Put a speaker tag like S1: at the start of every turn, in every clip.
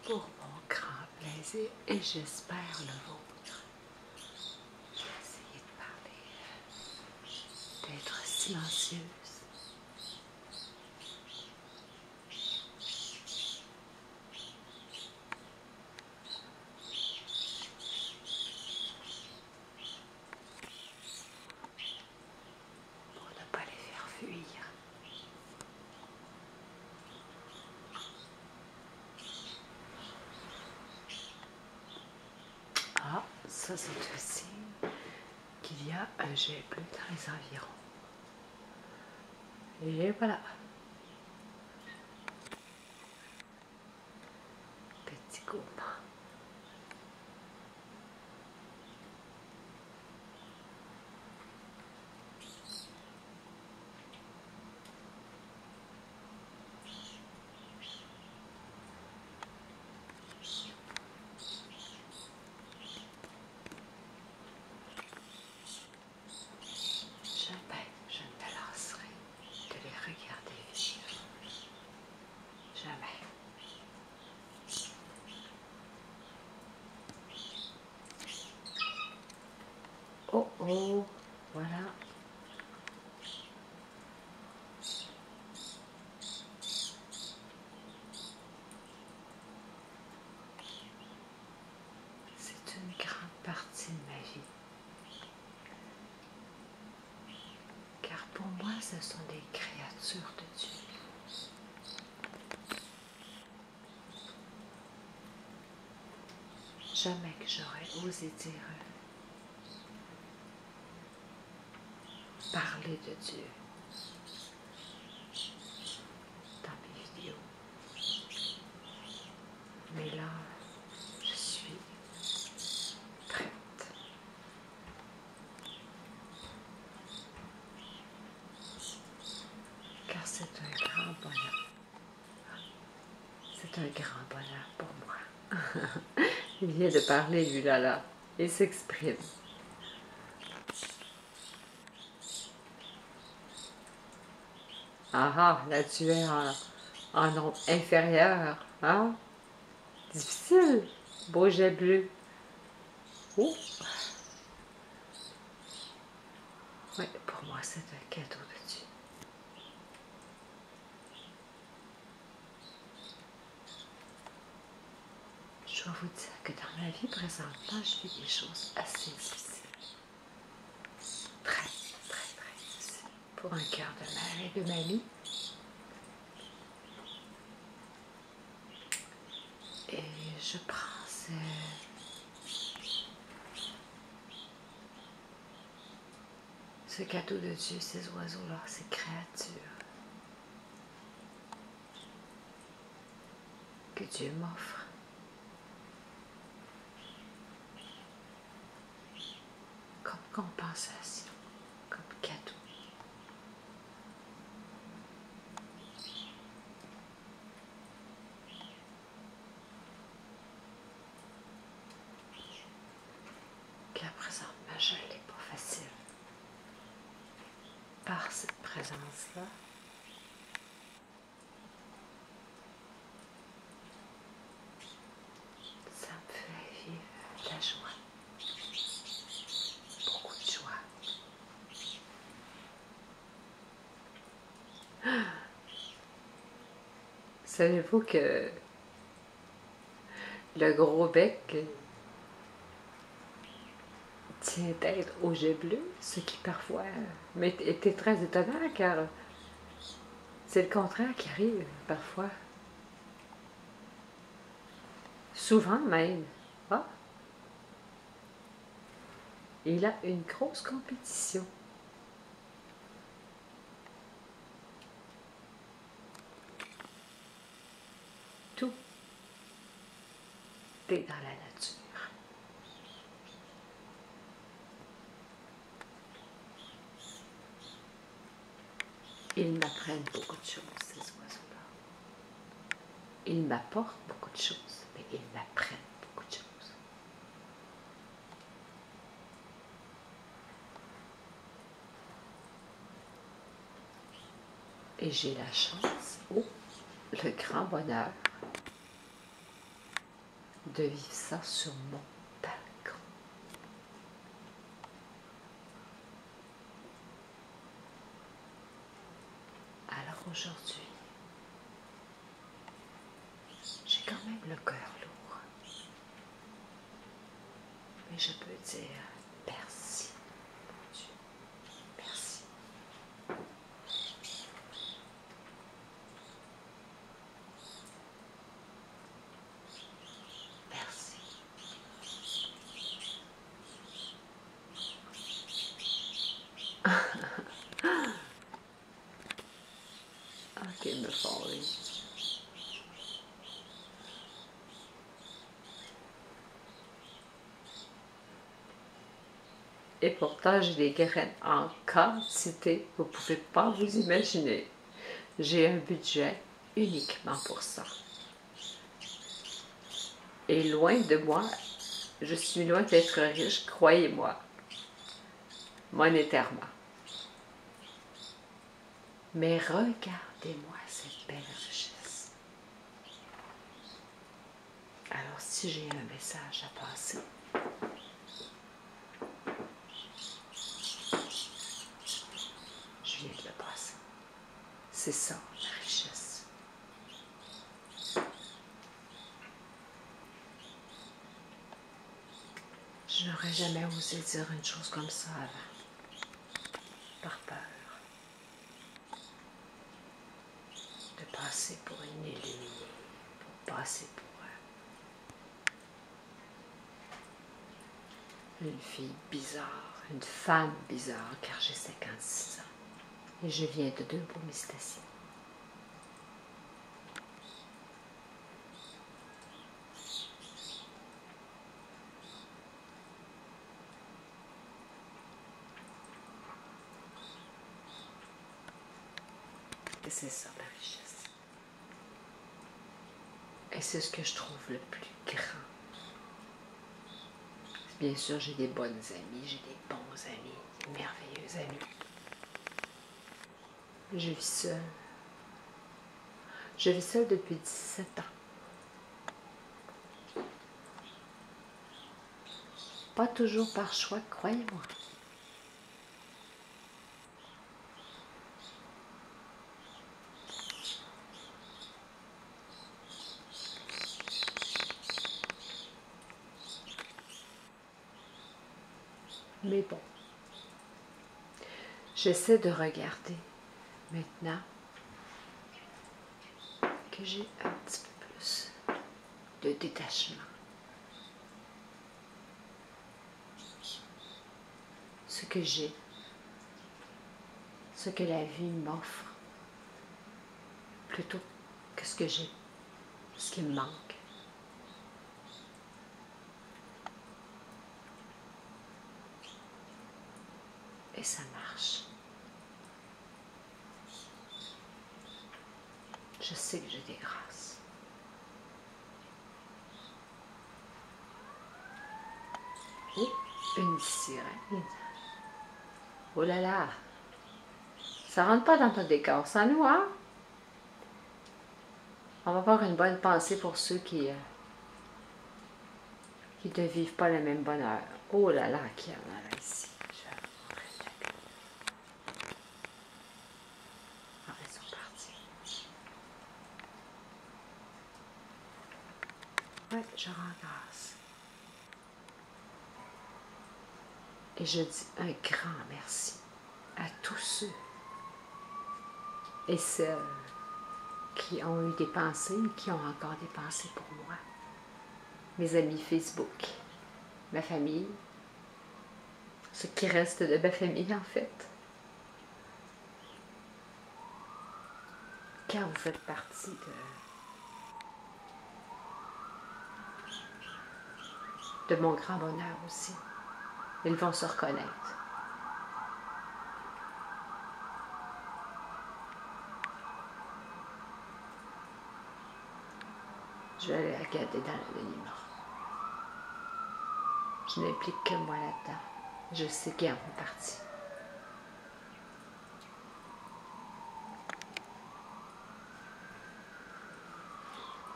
S1: pour mon grand plaisir et j'espère le vôtre. Je vais essayer de parler, d'être silencieuse. Pour ne pas les faire fuir. Ah, ça c'est un signe qu'il y a un jet bleu dans les environs. Et voilà. Petit gourmand. Jamais je ne me lasserai de les regarder vivre. Jamais. Oh oh, voilà. C'est une grande partie de ma vie. Car pour moi, ce sont des créatures de Dieu. Jamais que j'aurais osé dire parler de Dieu dans mes vidéos. Mais là, je suis prête. Car c'est un grand bonheur. C'est un grand bonheur pour moi. Il vient de parler, lui, là. Il s'exprime. Ah ah, là tu es en nombre inférieur. Hein? Difficile. Beau jet bleu. Oh. Oui, pour moi, c'est un cadeau de Dieu. Je dois vous dire que dans ma vie présentement, je vis des choses assez difficiles. Très, très, très difficiles. Pour un cœur de mère et de mamie. Et je prends ce cadeau de Dieu, ces oiseaux-là, ces créatures que Dieu m'offre. Comme compensation, comme cadeau. Car présentement, je ne l'ai pas facile. Par cette présence-là, ça me fait vivre de la joie. Beaucoup de joie. Savez-vous que le gros bec tient tête au jet bleu, ce qui parfois était très étonnant car c'est le contraire qui arrive parfois. Souvent même. Ah, il a une grosse compétition. Tout est dans la nature. Ils m'apprennent beaucoup de choses, ces oiseaux-là. Ils m'apportent beaucoup de choses, mais ils m'apprennent beaucoup de choses. Et j'ai la chance, le grand bonheur, de vivre ça sur mon balcon. Alors aujourd'hui, j'ai quand même le cœur lourd, mais je peux dire merci, mon Dieu, merci. Merci. Ok, me font rire. Et pourtant, j'ai des graines en quantité, vous ne pouvez pas vous imaginer. J'ai un budget uniquement pour ça. Et loin de moi, je suis loin d'être riche, croyez-moi, monétairement. Mais regardez-moi cette belle richesse. Alors, si j'ai un message à passer, je viens de le passer. C'est ça, la richesse. Je n'aurais jamais osé dire une chose comme ça avant, par peur de passer pour une illuminée, pour passer pour une fille bizarre, une femme bizarre, car j'ai 56 ans et je viens de deux beaux mysticiens. Et c'est ça la richesse. Et c'est ce que je trouve le plus grand. Bien sûr, j'ai des bonnes amies, j'ai des bons amis, des merveilleux amis. Je vis seule. Je vis seule depuis 17 ans. Pas toujours par choix, croyez-moi. Mais bon, j'essaie de regarder maintenant que j'ai un petit peu plus de détachement. Ce que j'ai, ce que la vie m'offre, plutôt que ce que j'ai, ce qui me manque. Et ça marche. Je sais que j'ai des grâces. Oh, une sirène. Oh là là, ça rentre pas dans ton décor, ça nous, hein? On va avoir une bonne pensée pour ceux qui ne vivent pas le même bonheur. Oh là là, qui en a là ici? Ah, ils sont partis. Oui, je rends grâce. Et je dis un grand merci à tous ceux et celles qui ont eu des pensées et qui ont encore des pensées pour moi. Mes amis Facebook, ma famille, ce qui reste de ma famille en fait. Car vous faites partie de mon grand bonheur aussi. Ils vont se reconnaître. Je vais aller regarder dans l'anonymat. Je n'implique que moi là-dedans. Je sais qu'ils en font partie.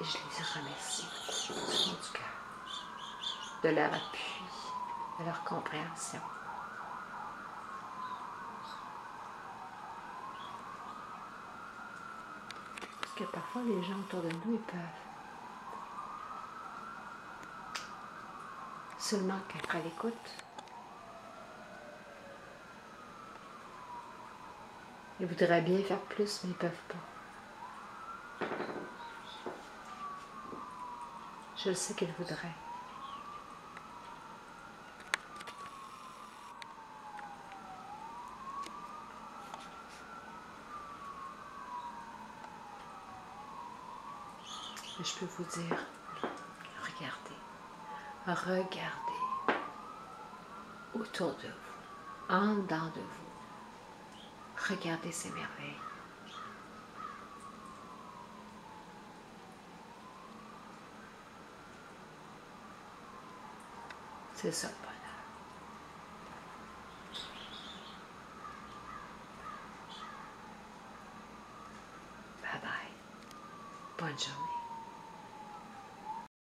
S1: et je les remercie du fond du cœur de leur appui, de leur compréhension. Parce que parfois, les gens autour de nous, ils peuvent seulement qu'être à l'écoute. Ils voudraient bien faire plus, mais ils ne peuvent pas. Je le sais qu'ils voudraient. Mais je peux vous dire, regardez autour de vous, en dedans de vous. Regardez ces merveilles. C'est ça le bonheur. Bye bye. Bonne journée.